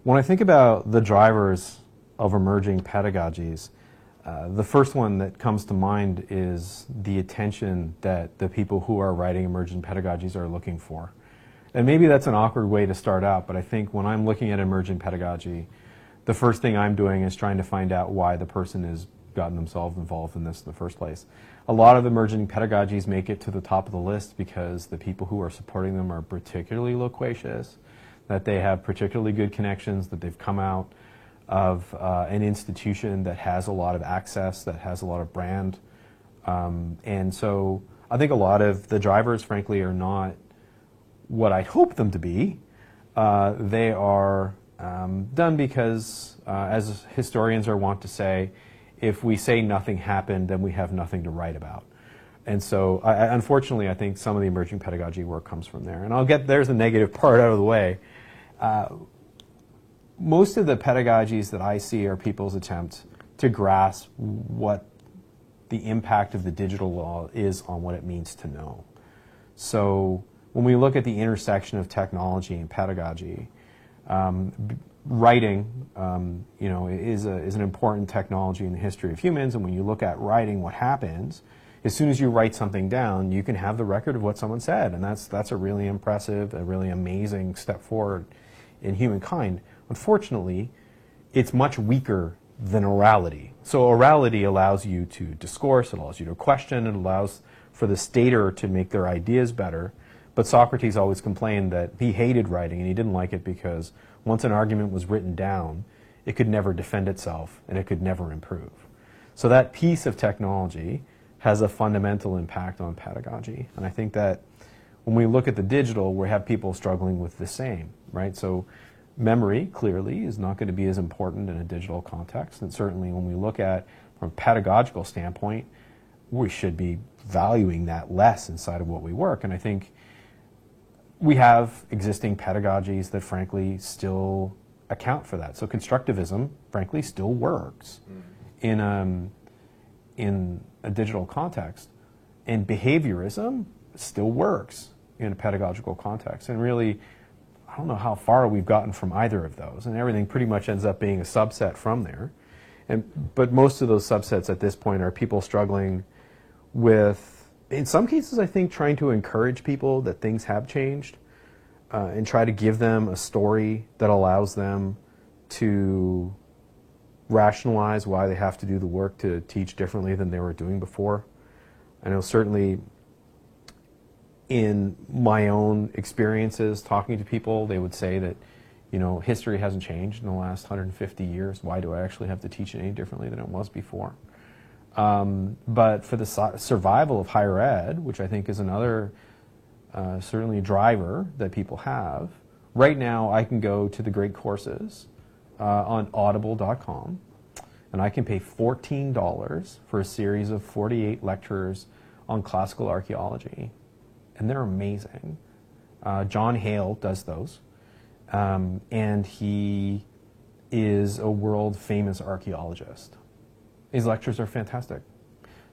When I think about the drivers of emerging pedagogies, the first one that comes to mind is the attention that the people who are writing emerging pedagogies are looking for. And maybe that's an awkward way to start out, but I think when I'm looking at emerging pedagogy, the first thing I'm doing is trying to find out why the person has gotten themselves involved in this in the first place. A lot of emerging pedagogies make it to the top of the list because the people who are supporting them are particularly loquacious, that they have particularly good connections, that they've come out of an institution that has a lot of access, that has a lot of brand. And so I think a lot of the drivers, frankly, are not what I'd hope them to be. They are done because, as historians are wont to say, if we say nothing happened, then we have nothing to write about. And so, unfortunately, I think some of the emerging pedagogy work comes from there. And there's the negative part out of the way. Most of the pedagogies that I see are people's attempt to grasp what the impact of the digital law is on what it means to know. So when we look at the intersection of technology and pedagogy, writing, is an important technology in the history of humans. And when you look at writing, what happens, as soon as you write something down, you can have the record of what someone said. And that's a really impressive, a really amazing step forward in humankind. Unfortunately, it's much weaker than orality. So orality allows you to discourse, it allows you to question, it allows for the stater to make their ideas better. But Socrates always complained that he hated writing and he didn't like it because once an argument was written down, it could never defend itself and it could never improve. So that piece of technology has a fundamental impact on pedagogy. And I think that when we look at the digital, we have people struggling with the same, right? So memory, clearly, is not going to be as important in a digital context. And certainly when we look at, from a pedagogical standpoint, we should be valuing that less inside of what we work. And I think we have existing pedagogies that, frankly, still account for that. So constructivism, frankly, still works in a digital context. And behaviorism still works in a pedagogical context. And really, I don't know how far we've gotten from either of those. And everything pretty much ends up being a subset from there. But most of those subsets at this point are people struggling with, in some cases, I think, trying to encourage people that things have changed and try to give them a story that allows them to rationalize why they have to do the work to teach differently than they were doing before. I know certainly in my own experiences talking to people, they would say that, history hasn't changed in the last 150 years. Why do I actually have to teach it any differently than it was before? But for the survival of higher ed, which I think is another certainly driver that people have, right now I can go to the great courses on audible.com and I can pay $14 for a series of 48 lectures on classical archaeology. And they're amazing. John Hale does those. And he is a world famous archaeologist. His lectures are fantastic.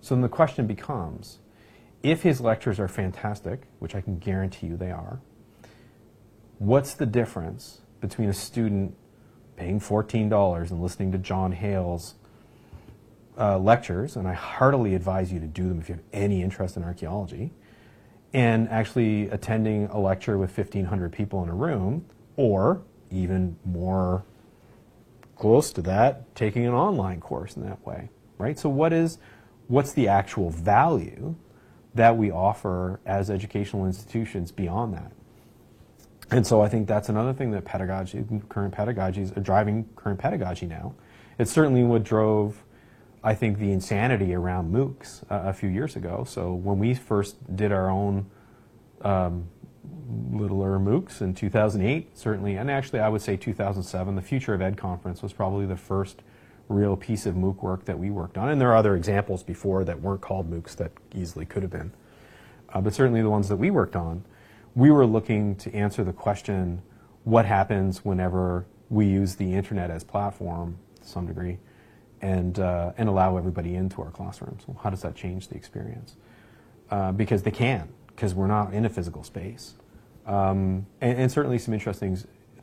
So then the question becomes, if his lectures are fantastic, which I can guarantee you they are, what's the difference between a student paying $14 and listening to John Hale's lectures, and I heartily advise you to do them if you have any interest in archaeology, and actually attending a lecture with 1,500 people in a room, or even more close to that, taking an online course in that way, right? So what's the actual value that we offer as educational institutions beyond that? And so I think that's another thing that current pedagogies are driving current pedagogy now. It's certainly what drove, I think, the insanity around MOOCs a few years ago. So when we first did our own littler MOOCs in 2008, certainly, and actually I would say 2007, the Future of Ed conference was probably the first real piece of MOOC work that we worked on. And there are other examples before that weren't called MOOCs that easily could have been. But certainly the ones that we worked on, we were looking to answer the question, what happens whenever we use the internet as platform to some degree and allow everybody into our classrooms? Well, how does that change the experience? Because they can, because we're not in a physical space. And certainly some interesting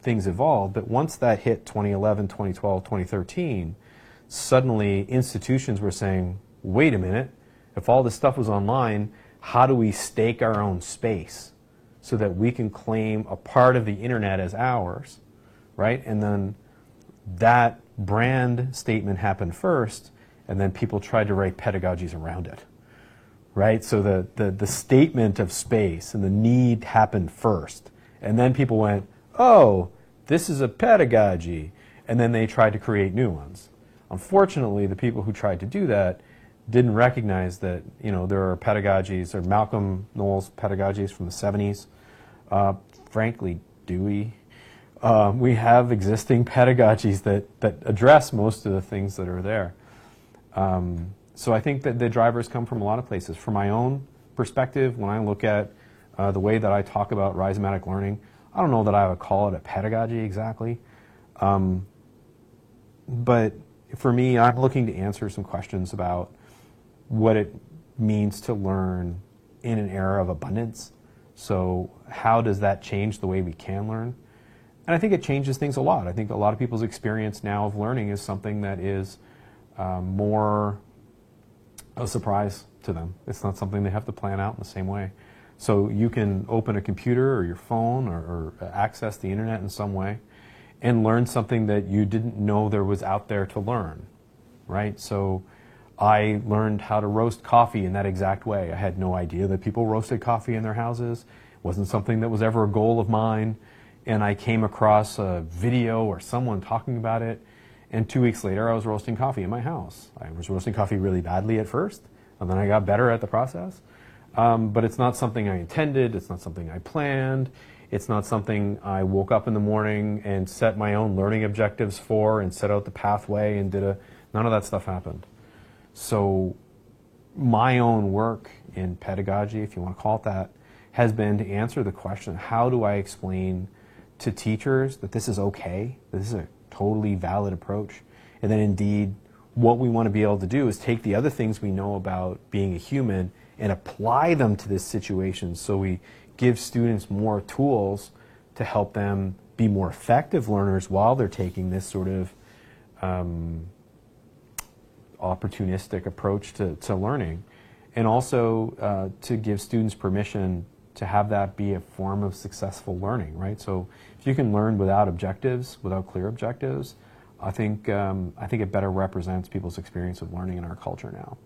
things evolved. But once that hit 2011, 2012, 2013, suddenly institutions were saying, wait a minute, if all this stuff was online, how do we stake our own space so that we can claim a part of the internet as ours, right? And then that brand statement happened first, and then people tried to write pedagogies around it, right? So the statement of space and the need happened first, and then people went, oh, this is a pedagogy, and then they tried to create new ones. Unfortunately, the people who tried to do that didn't recognize that, you know, there are pedagogies, or Malcolm Knowles pedagogies from the 70s, frankly, Dewey. We have existing pedagogies that address most of the things that are there. So I think that the drivers come from a lot of places. From my own perspective, when I look at the way that I talk about rhizomatic learning, I don't know that I would call it a pedagogy exactly. But for me, I'm looking to answer some questions about what it means to learn in an era of abundance. So how does that change the way we can learn? And I think it changes things a lot. I think a lot of people's experience now of learning is something that is more a surprise to them. It's not something they have to plan out in the same way. So you can open a computer or your phone or access the internet in some way and learn something that you didn't know there was out there to learn, right? So I learned how to roast coffee in that exact way. I had no idea that people roasted coffee in their houses. It wasn't something that was ever a goal of mine. And I came across a video or someone talking about it, and 2 weeks later I was roasting coffee in my house. I was roasting coffee really badly at first, and then I got better at the process. But it's not something I intended, it's not something I planned, it's not something I woke up in the morning and set my own learning objectives for and set out the pathway and none of that stuff happened. So my own work in pedagogy, if you want to call it that, has been to answer the question, how do I explain to teachers that this is okay, that this is a totally valid approach, and then indeed what we want to be able to do is take the other things we know about being a human and apply them to this situation, so we give students more tools to help them be more effective learners while they're taking this sort of opportunistic approach to learning, and also to give students permission to have that be a form of successful learning, right? So if you can learn without objectives, without clear objectives, I think it better represents people's experience of learning in our culture now.